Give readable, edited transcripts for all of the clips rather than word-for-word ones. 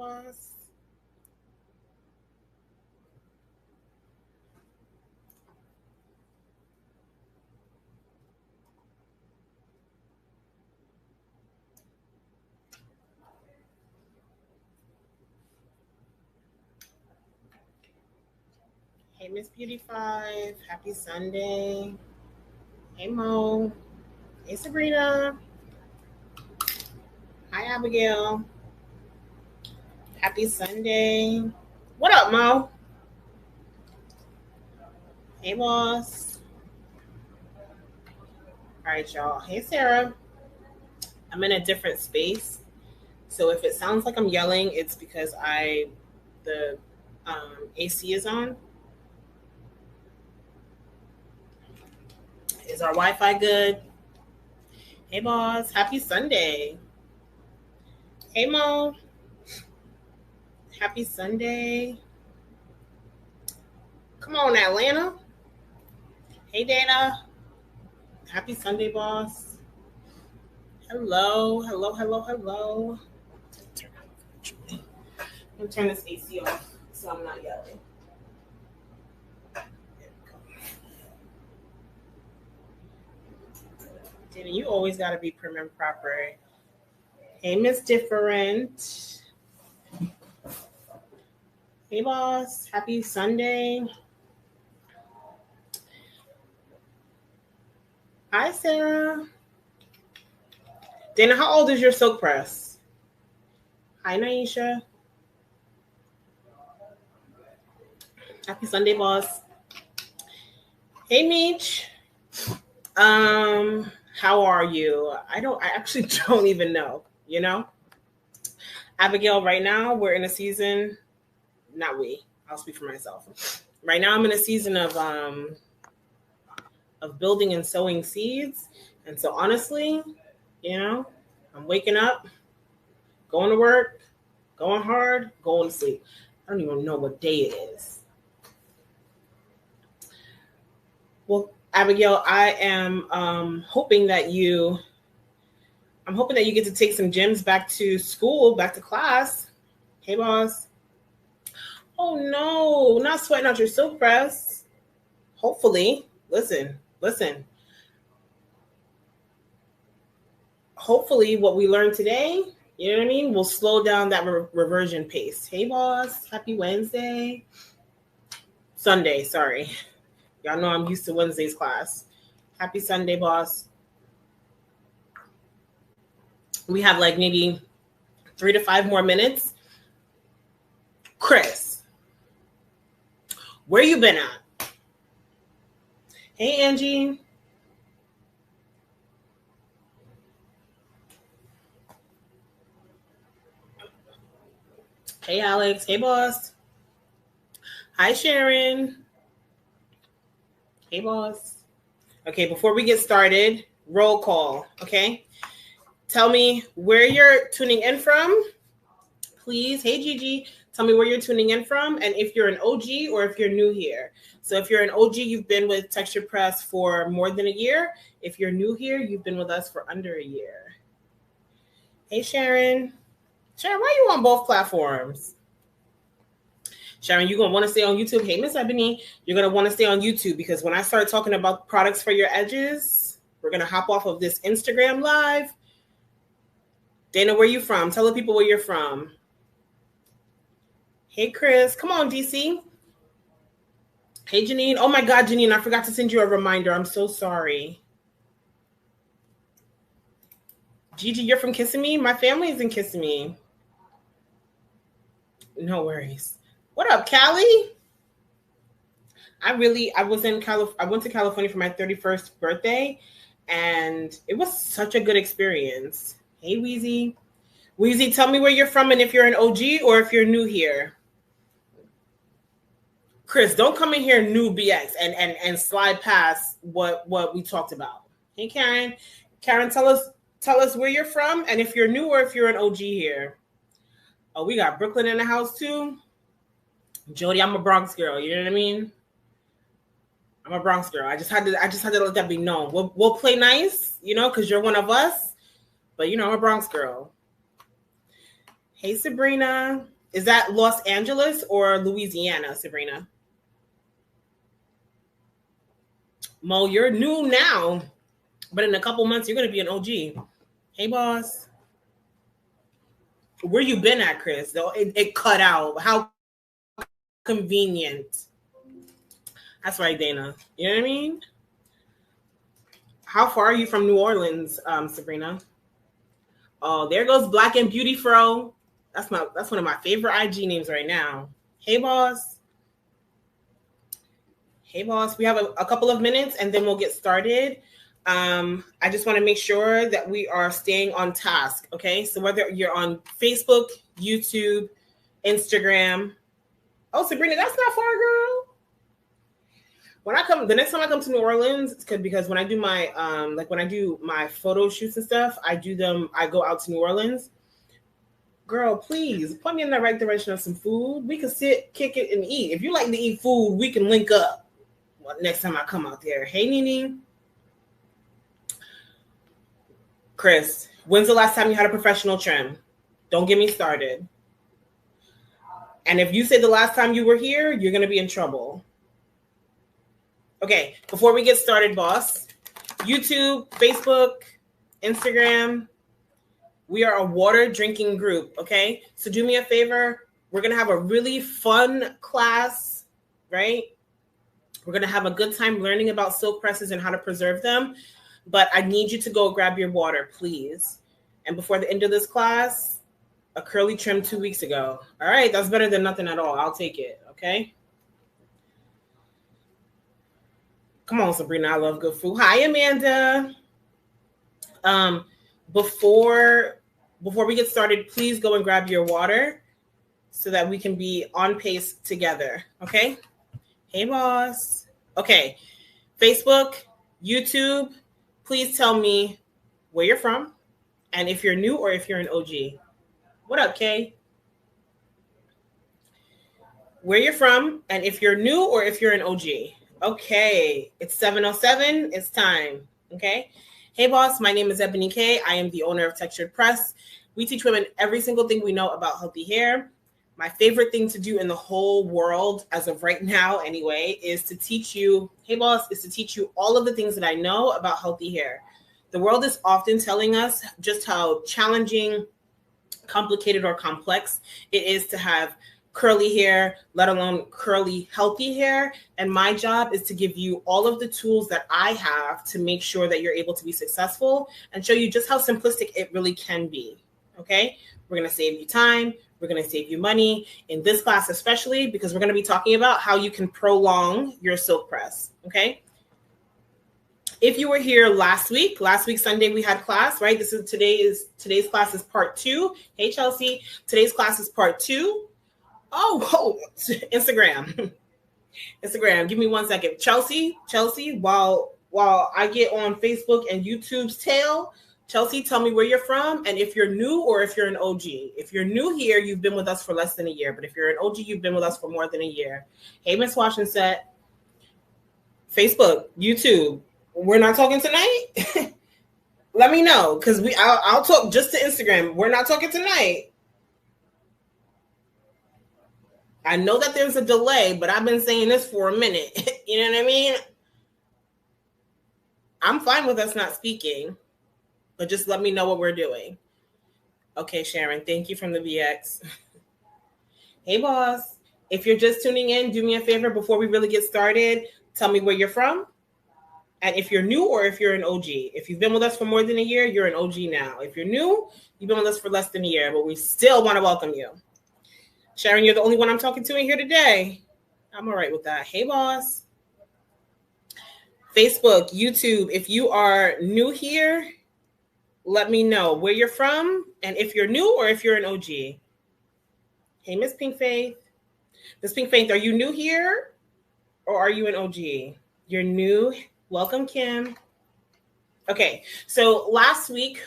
boss. Hey, Miss Beauty 5. Happy Sunday. Hey, Mo. Hey, Sabrina. Hi, Abigail. Happy Sunday. What up, Mo? All right, boss. All right, y'all. Hey, Sarah. I'm in a different space. So if it sounds like I'm yelling, it's because the AC is on. Is our Wi-Fi good? Hey, boss. Happy Sunday. Hey, Mo. Happy Sunday. Come on, Atlanta. Hey, Dana. Happy Sunday, boss. Hello, hello, hello, hello. I'm gonna turn this AC off so I'm not yelling. Dana, you always gotta be prim and proper. Hey, Miss Different. Hey, boss. Happy Sunday. Hi, Sarah. Dana, how old is your silk press? Hi, Naisha. Happy Sunday, boss. Hey, Meech. How are you? I actually don't even know, you know? Abigail, right now we're in a season, not we, I'll speak for myself. Right now I'm in a season of building and sowing seeds. And so honestly, you know, I'm waking up, going to work, going hard, going to sleep. I don't even know what day it is. Well, Abigail, I am hoping that you get to take some gems back to school, back to class. Hey, boss. Oh, no, not sweating out your silk press. Hopefully, listen. Hopefully what we learned today, you know what I mean, will slow down that reversion pace. Hey, boss. Happy Wednesday. Sunday, sorry. Y'all know I'm used to Wednesday's class. Happy Sunday, boss. We have like maybe 3 to 5 more minutes. Chris, where you been at? Hey, Angie. Hey, Alex. Hey, boss. Hi, Sharon. Hey, boss. Okay, before we get started, roll call, okay? Tell me where you're tuning in from, please. Hey, Gigi, tell me where you're tuning in from and if you're an OG or if you're new here. So if you're an OG, you've been with Texture Press for more than a year. If you're new here, you've been with us for under a year. Hey, Sharon. Sharon, why are you on both platforms? Sharon, you're going to want to stay on YouTube. Hey, Miss Ebony, you're going to want to stay on YouTube because when I start talking about products for your edges, we're going to hop off of this Instagram live. Dana, where you from? Tell the people where you're from. Hey, Chris. Come on, DC. Hey, Janine. Oh, my God, Janine, I forgot to send you a reminder. I'm so sorry. Gigi, you're from Kissimmee? My family is in Kissimmee. No worries. What up, Callie? I went to California for my 31st birthday, and it was such a good experience. Hey, Weezy. Weezy, tell me where you're from and if you're an OG or if you're new here. Chris, don't come in here new BX and slide past what we talked about. Hey, Karen. Karen, tell us where you're from and if you're new or if you're an OG here. Oh, we got Brooklyn in the house too. Jody, I'm a Bronx girl. You know what I mean? I'm a Bronx girl. I just had to let that be known. We'll play nice, you know, because you're one of us. But you know, I'm a Bronx girl. Hey, Sabrina. Is that Los Angeles or Louisiana, Sabrina? Mo, you're new now, but in a couple months, you're going to be an OG. Hey, boss. Where you been at, Chris? Though it cut out. How convenient. That's right, Dana. You know what I mean? How far are you from New Orleans, Sabrina? Oh, there goes Black and Beauty Fro. That's one of my favorite IG names right now. Hey, boss. Hey, boss. We have a couple of minutes and then we'll get started. I just want to make sure that we are staying on task. Okay. So whether you're on Facebook, YouTube, Instagram. Oh, Sabrina, that's not far, girl. The next time I come to New Orleans, it's because when I do my when I do my photo shoots and stuff, I go out to New Orleans. Girl, please point me in the right direction of some food. We can sit, kick it, and eat. If you like to eat food, we can link up. Well, next time I come out there. Hey, Nene. Chris, when's the last time you had a professional trim? Don't get me started. And if you say the last time you were here, you're going to be in trouble. Okay, before we get started, boss, YouTube, Facebook, Instagram, we are a water drinking group, okay? So do me a favor. We're going to have a really fun class, right? We're going to have a good time learning about silk presses and how to preserve them. But I need you to go grab your water, please. And before the end of this class, a curly trim 2 weeks ago. All right, that's better than nothing at all. I'll take it, okay? Come on, Sabrina, I love good food. Hi, Amanda. Before we get started, please go and grab your water so that we can be on pace together, okay? Hey, boss. Okay, Facebook, YouTube, please tell me where you're from and if you're new or if you're an OG. What up, Kay? Where you're from and if you're new or if you're an OG. Okay, it's 7:07. It's time, okay? Hey, boss, my name is Ebony K. I am the owner of Textured Press. We teach women every single thing we know about healthy hair. My favorite thing to do in the whole world, as of right now anyway, is to teach you, hey, boss, is to teach you all of the things that I know about healthy hair. The world is often telling us just how challenging, complicated, or complex it is to have curly hair, let alone curly, healthy hair. And my job is to give you all of the tools that I have to make sure that you're able to be successful and show you just how simplistic it really can be. Okay? We're going to save you time. We're going to save you money in this class, especially because we're going to be talking about how you can prolong your silk press. Okay? If you were here last week Sunday, we had class, right? Today's class is part 2. Hey, Chelsea. Today's class is part 2. Oh, Instagram. Give me 1 second. Chelsea, while I get on Facebook and YouTube's tail, Chelsea, tell me where you're from and if you're new or if you're an OG. If you're new here, you've been with us for less than a year. But if you're an OG, you've been with us for more than a year. Hey, Miss Washington. Facebook, YouTube. We're not talking tonight? Let me know, because I'll talk just to Instagram. We're not talking tonight. I know that there's a delay, but I've been saying this for a minute. You know what I mean? I'm fine with us not speaking, but just let me know what we're doing. Okay, Sharon, thank you from the VX. Hey, boss. If you're just tuning in, do me a favor before we really get started. Tell me where you're from. And if you're new or if you're an OG. If you've been with us for more than a year, you're an OG now. If you're new, you've been with us for less than a year, but we still want to welcome you. Sharon, you're the only one I'm talking to in here today. I'm all right with that. Hey, boss. Facebook, YouTube, if you are new here, let me know where you're from and if you're new or if you're an OG. Hey, Miss Pink Faith. Miss Pink Faith, are you new here or are you an OG? You're new. Welcome, Kim. Okay, so last week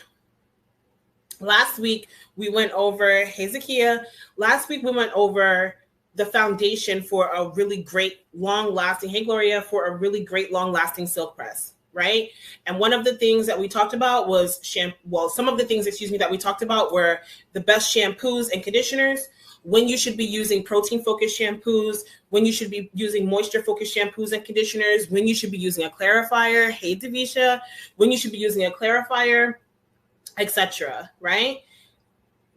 we went over, hey, Zakia. Last week we went over the foundation for a really great long-lasting, hey, Gloria, for a really great long-lasting silk press. right? And one of the things that we talked about was some of the things, that we talked about were the best shampoos and conditioners, when you should be using protein-focused shampoos, when you should be using moisture-focused shampoos and conditioners, when you should be using a clarifier, hey Davisha, when you should be using a clarifier, etc., right?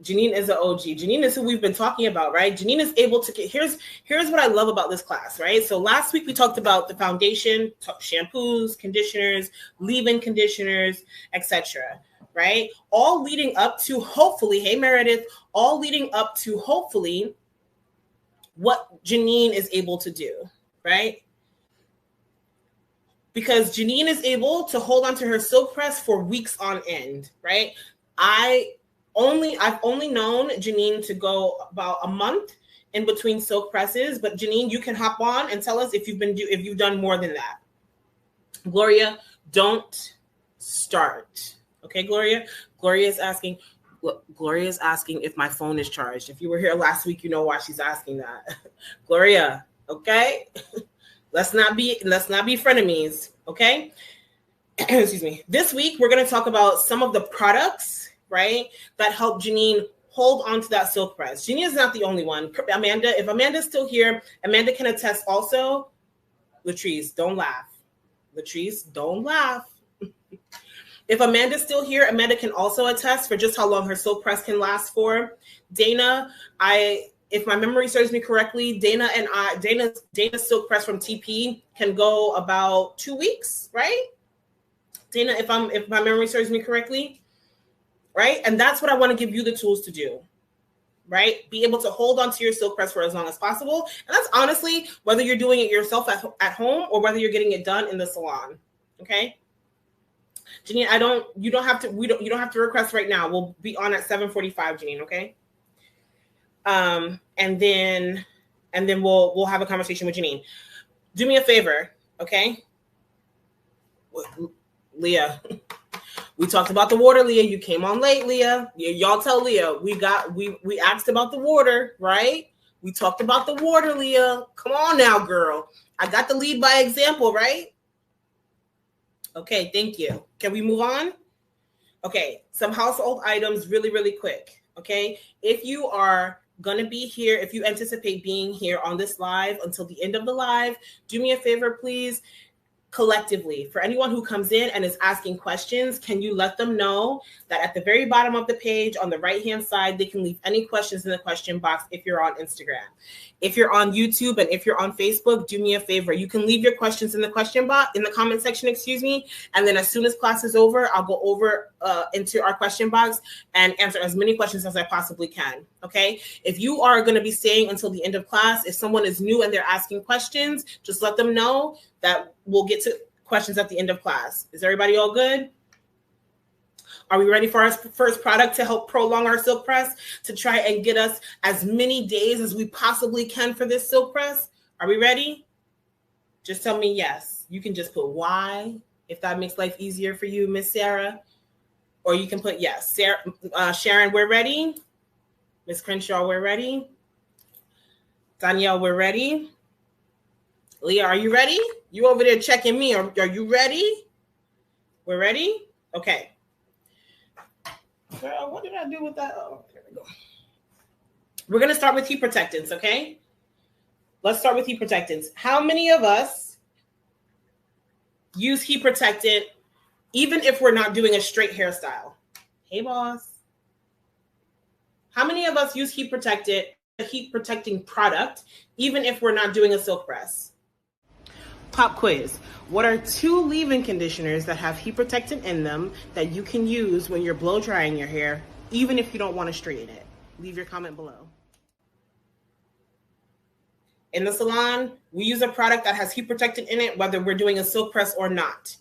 Janine is an OG. Janine is who we've been talking about, right? Janine is able to get, here's what I love about this class, right? So last week we talked about the foundation, shampoos, conditioners, leave-in conditioners, etc., right? All leading up to hopefully, hey Meredith, all leading up to hopefully what Janine is able to do, right? Because Janine is able to hold on to her silk press for weeks on end, right? I've only known Janine to go about a month in between silk presses, but Janine, you can hop on and tell us if you've done more than that. Gloria, don't start. Okay, Gloria. Gloria is asking if my phone is charged. If you were here last week, you know why she's asking that. Gloria, okay? Let's not be frenemies, okay? Excuse me. This week, we're going to talk about some of the products, right, that help Janine hold on to that silk press. Janine is not the only one. Amanda, if Amanda's still here, Amanda can attest also. Latrice, don't laugh. Latrice, don't laugh. If Amanda's still here, Amanda can also attest for just how long her silk press can last for. Dana, if my memory serves me correctly, Dana's silk press from TP can go about 2 weeks, right? Dana, if my memory serves me correctly, right? And that's what I want to give you the tools to do, right? Be able to hold on to your silk press for as long as possible. And that's honestly whether you're doing it yourself at home or whether you're getting it done in the salon, okay? Janine, you don't have to request right now. We'll be on at 7:45, Janine, okay? And then we'll have a conversation with Janine. Do me a favor, okay? Leah, we talked about the water, Leah. You came on late, Leah. Y'all tell Leah we asked about the water, right? We talked about the water, Leah. Come on now, girl. I got the lead by example, right? Okay, thank you. Can we move on? Okay, some household items really, really quick, okay? If you are going to be here, if you anticipate being here on this live until the end of the live, do me a favor, please. Collectively, for anyone who comes in and is asking questions, can you let them know that at the very bottom of the page on the right-hand side, they can leave any questions in the question box if you're on Instagram. If you're on YouTube and if you're on Facebook, do me a favor. You can leave your questions in the question box, in the comment section, and then as soon as class is over, I'll go over into our question box and answer as many questions as I possibly can, okay? If you are going to be staying until the end of class, if someone is new and they're asking questions, just let them know that we'll get to questions at the end of class. Is everybody all good? Are we ready for our first product to help prolong our silk press, to try and get us as many days as we possibly can for this silk press? Are we ready? Just tell me yes. You can just put Y if that makes life easier for you, Miss Sarah. Or you can put yes. Sarah, Sharon, we're ready. Miss Crenshaw, we're ready. Danielle, we're ready. Leah, are you ready? You over there checking me. Are you ready? We're ready? Okay. Girl, what did I do with that? Oh, there we go. We're going to start with heat protectants, okay? Let's start with heat protectants. How many of us use heat protectant even if we're not doing a straight hairstyle? Hey, boss. How many of us use heat protectant, a heat protecting product, even if we're not doing a silk press? Pop quiz. What are 2 leave-in conditioners that have heat protectant in them that you can use when you're blow drying your hair, even if you don't want to straighten it? Leave your comment below. In the salon, we use a product that has heat protectant in it, whether we're doing a silk press or not.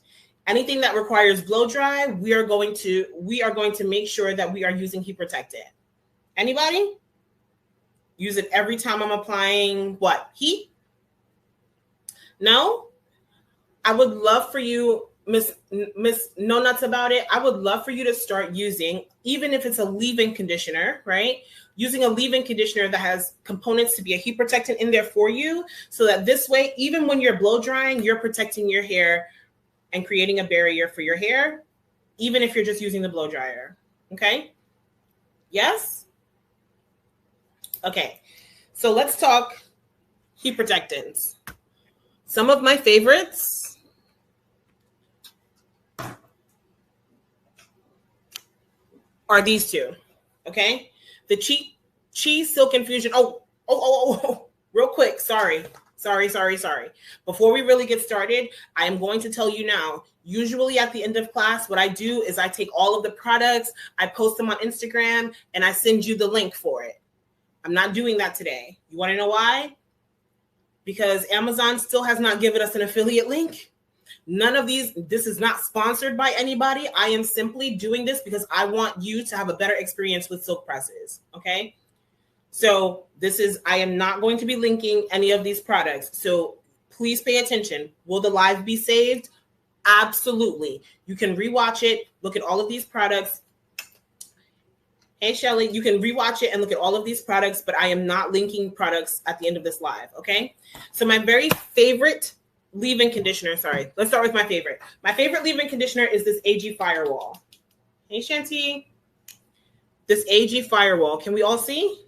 Anything that requires blow dry, we are going to make sure that we are using heat protectant. Anybody? Use it every time I'm applying what? Heat? No? I would love for you, Miss No Nuts About It, I would love for you to start using, even if it's a leave-in conditioner, right? Using a leave-in conditioner that has components to be a heat protectant in there for you, so that this way, even when you're blow drying, you're protecting your hair and creating a barrier for your hair, even if you're just using the blow dryer. Okay? Yes? Okay. So let's talk heat protectants. Some of my favorites are these two. Okay? The Cheese Silk Infusion. Oh, real quick. Sorry. Before we really get started, I am going to tell you now, usually at the end of class, what I do is I take all of the products, I post them on Instagram, and I send you the link for it. I'm not doing that today. You want to know why? Because Amazon still has not given us an affiliate link. None of these, this is not sponsored by anybody. I am simply doing this because I want you to have a better experience with silk presses, okay? So I am not going to be linking any of these products. So please pay attention. Will the live be saved? Absolutely. You can rewatch it, look at all of these products. Hey, Shelly, you can rewatch it and look at all of these products, but I am not linking products at the end of this live, okay? So my very favorite leave-in conditioner, let's start with my favorite. My favorite leave-in conditioner is this AG Firewall. Hey, Shanti. This AG Firewall, can we all see?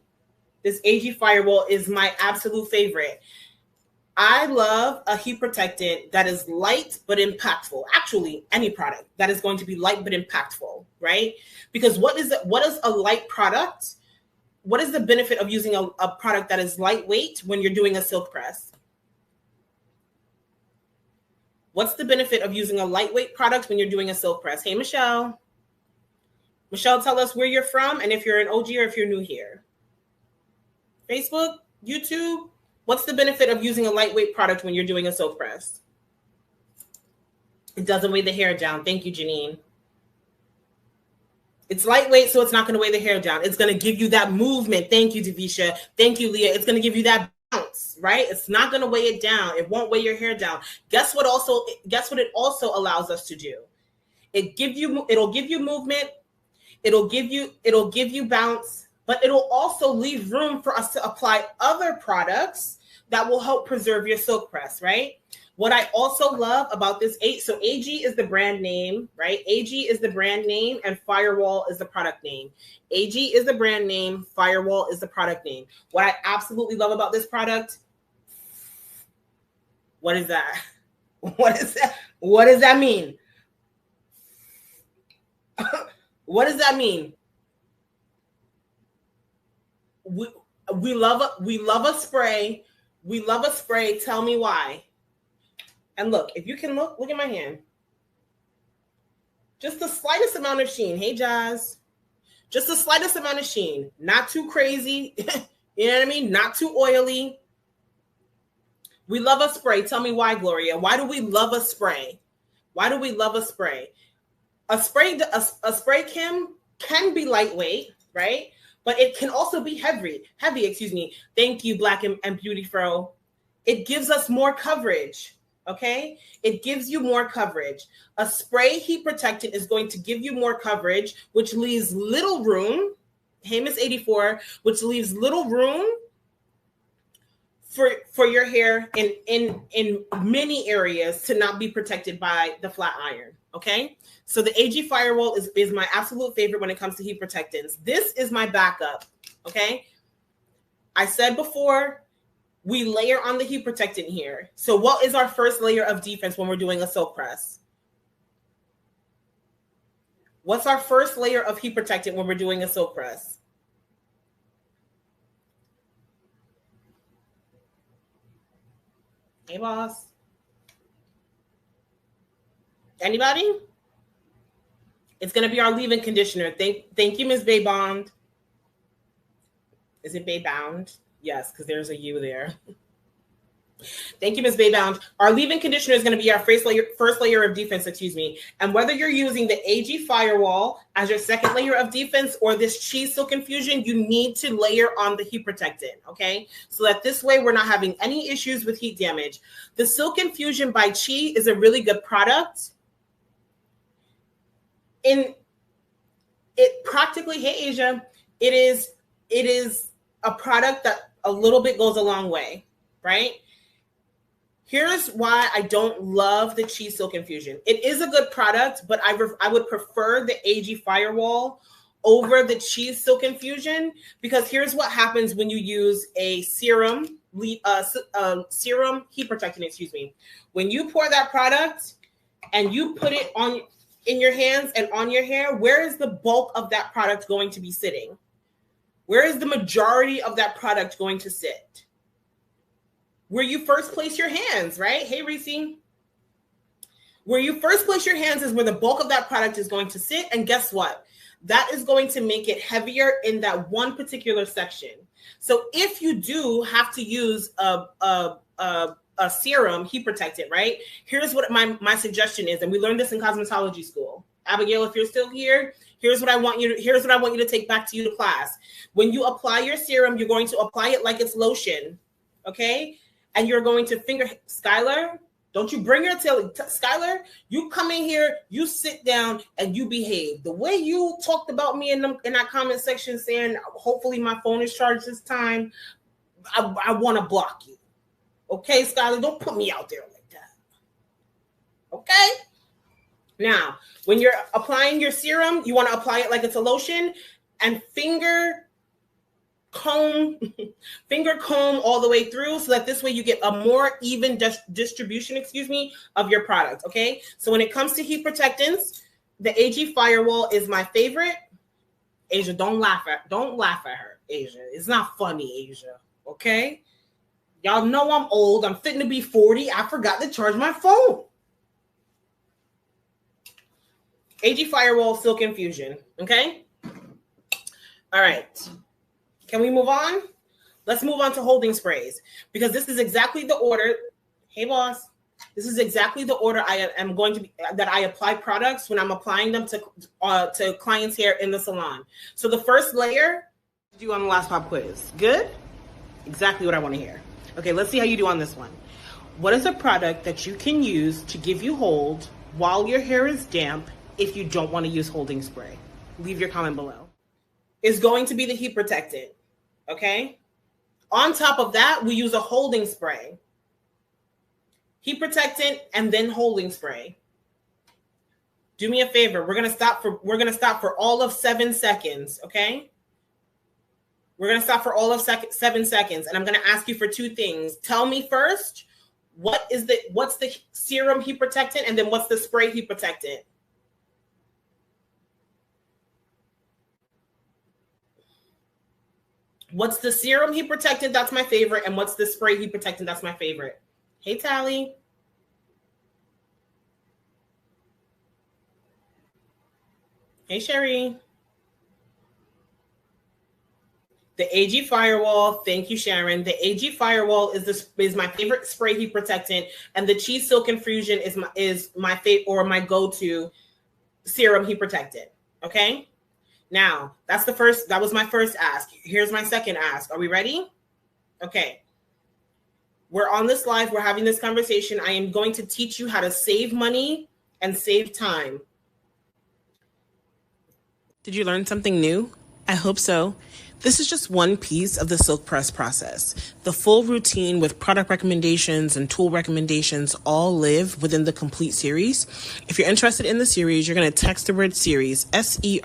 This AG Firewall is my absolute favorite. I love a heat protectant that is light but impactful. Actually, any product that is going to be light but impactful, right? Because what is a light product? What is the benefit of using a product that is lightweight when you're doing a silk press? What's the benefit of using a lightweight product when you're doing a silk press? Hey, Michelle. Michelle, tell us where you're from and if you're an OG or if you're new here. Facebook, YouTube, what's the benefit of using a lightweight product when you're doing a silk press? It doesn't weigh the hair down. Thank you, Janine. It's lightweight, so it's not going to weigh the hair down. It's going to give you that movement. Thank you, Davisha. Thank you, Leah. It's going to give you that bounce, right? It's not going to weigh it down. It won't weigh your hair down. Guess what it also allows us to do? It'll give you movement. It'll give you bounce. But it'll also leave room for us to apply other products that will help preserve your silk press, right? What I also love about this, so AG is the brand name, right? AG is the brand name and Firewall is the product name. AG is the brand name, Firewall is the product name. What I absolutely love about this product, what is that? What is that? What does that mean? What does that mean? We love a spray. We love a spray. Tell me why. And look, if you can look at my hand. Just the slightest amount of sheen. Hey, Jazz. Just the slightest amount of sheen. Not too crazy. You know what I mean? Not too oily. We love a spray. Tell me why, Gloria. Why do we love a spray? Why do we love a spray? A spray can be lightweight, right? But it can also be heavy, excuse me. Thank you, Black and Beauty Fro. It gives us more coverage, okay? It gives you more coverage. A spray heat protectant is going to give you more coverage, which leaves little room, hey, Miss 84, which leaves little room for your hair in many areas to not be protected by the flat iron, okay? So the AG Firewall is my absolute favorite when it comes to heat protectants. This is my backup, okay? I said before, we layer on the heat protectant here. So what is our first layer of defense when we're doing a silk press? What's our first layer of heat protectant when we're doing a silk press? Hey, boss. Anybody? It's going to be our leave-in conditioner. Thank you, Ms. Baybound. Is it Baybound? Yes, because there's a U there. Thank you, Ms. Baybound. Our leave-in conditioner is going to be our first layer of defense, And whether you're using the AG Firewall as your second layer of defense or this Cheese Silk Infusion, you need to layer on the heat protectant, okay? So that this way we're not having any issues with heat damage. The Silk Infusion by Chi is a really good product. In it practically, hey Asia, it is a product that a little bit goes a long way, right? Here's why I don't love the Cheese Silk Infusion. It is a good product, but I would prefer the AG Firewall over the Cheese Silk Infusion, because here's what happens when you use a serum heat protectant, excuse me. When you pour that product and you put it on in your hands and on your hair, where is the bulk of that product going to be sitting? Where is the majority of that product going to sit? Where you first place your hands, right? Hey, Reese. Where you first place your hands is where the bulk of that product is going to sit. And guess what? That is going to make it heavier in that one particular section. So if you do have to use a serum heat protectant, right? Here's what my suggestion is, and we learned this in cosmetology school. Abigail, if you're still here, here's what I want you to take back to you to class. When you apply your serum, you're going to apply it like it's lotion, okay? And you're going to Skylar, don't you bring your tail. Skylar, you come in here, you sit down, and you behave. The way you talked about me in that comment section saying, hopefully my phone is charged this time, I want to block you. Okay, Skylar, don't put me out there like that. Okay? Now, when you're applying your serum, you want to apply it like it's a lotion, and finger comb all the way through, so that this way you get a more even distribution, of your product. Okay, so when it comes to heat protectants, the AG Firewall is my favorite. Asia, don't laugh at her. Asia, it's not funny, Asia. Okay, y'all know I'm old. I'm fitting to be 40. I forgot to charge my phone. AG Firewall Silk Infusion. Okay, all right. Can we move on? Let's move on to holding sprays, because this is exactly the order. Hey, boss. This is exactly the order I am going to be, that I apply products when I'm applying them to clients' hair in the salon. So the first layer, do on the last pop quiz. Good? Exactly what I want to hear. Okay, let's see how you do on this one. What is a product that you can use to give you hold while your hair is damp if you don't want to use holding spray? Leave your comment below. Is going to be the heat protectant. Okay. On top of that, we use a holding spray. Heat protectant and then holding spray. Do me a favor. We're gonna stop for all of 7 seconds. Okay. We're gonna stop for all of 7 seconds, and I'm gonna ask you for 2 things. Tell me first, what's the serum heat protectant, and then what's the spray heat protectant? What's the serum heat protectant? That's my favorite. And what's the spray heat protectant? That's my favorite. Hey, Tally. Hey, Sherry. The AG Firewall. Thank you, Sharon. The AG Firewall is my favorite spray heat protectant, and the Cheese Silk Infusion is my favorite, or my go-to serum heat protectant. Okay. Now, that was my first ask. Here's my second ask. Are we ready? Okay. We're on this live. We're having this conversation. I am going to teach you how to save money and save time. Did you learn something new? I hope so. This is just one piece of the silk press process. The full routine with product recommendations and tool recommendations all live within the complete series. If you're interested in the series, you're going to text the word series, SERIES,